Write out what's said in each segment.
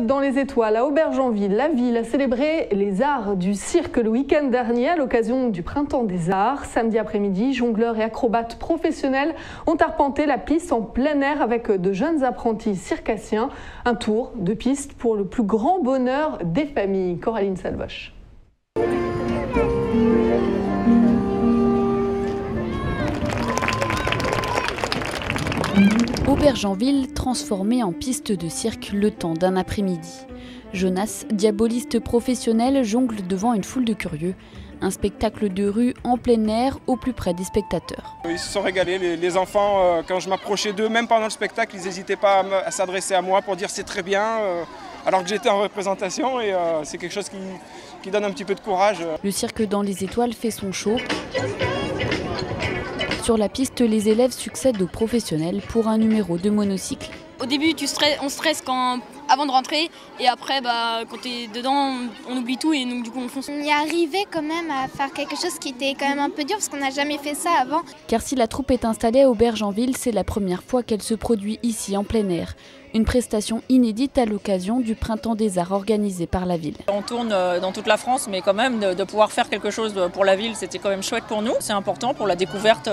dans les étoiles à Aubergenville, la ville a célébré les arts du cirque le week-end dernier à l'occasion du Printemps des Arts. Samedi après-midi, jongleurs et acrobates professionnels ont arpenté la piste en plein air avec de jeunes apprentis circassiens. Un tour de piste pour le plus grand bonheur des familles. Coraline Salvoche. Aubergenville transformée en piste de cirque le temps d'un après-midi. Jonas, diaboliste professionnel, jongle devant une foule de curieux. Un spectacle de rue en plein air au plus près des spectateurs. Ils se sont régalés, les enfants, quand je m'approchais d'eux, même pendant le spectacle, ils n'hésitaient pas à s'adresser à moi pour dire c'est très bien, alors que j'étais en représentation et c'est quelque chose qui donne un petit peu de courage. Le cirque dans les étoiles fait son show. Sur la piste, les élèves succèdent aux professionnels pour un numéro de monocycle. Au début, on stresse avant de rentrer et après, quand tu es dedans, on oublie tout et donc du coup on fonce. On y arrivait quand même à faire quelque chose qui était quand même un peu dur parce qu'on n'a jamais fait ça avant. Car si la troupe est installée à Aubergenville, c'est la première fois qu'elle se produit ici en plein air. Une prestation inédite à l'occasion du Printemps des Arts organisé par la ville. On tourne dans toute la France, mais quand même de pouvoir faire quelque chose pour la ville, c'était quand même chouette pour nous. C'est important pour la découverte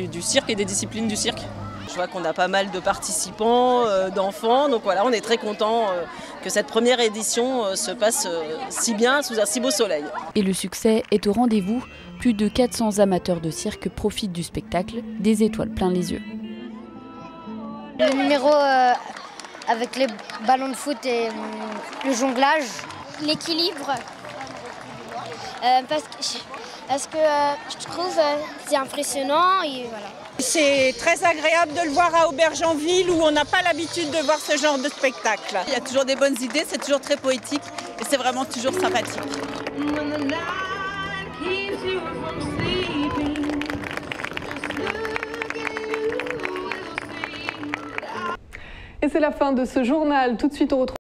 du cirque et des disciplines du cirque. Je vois qu'on a pas mal de participants, d'enfants, donc voilà, on est très contents que cette première édition se passe si bien sous un si beau soleil. Et le succès est au rendez-vous. Plus de 400 amateurs de cirque profitent du spectacle, des étoiles plein les yeux. Le numéro avec les ballons de foot et le jonglage. L'équilibre, parce que je trouve c'est impressionnant et voilà. C'est très agréable de le voir à Aubergenville où on n'a pas l'habitude de voir ce genre de spectacle. Il y a toujours des bonnes idées, c'est toujours très poétique et c'est vraiment toujours sympathique. Et c'est la fin de ce journal. Tout de suite, on retrouve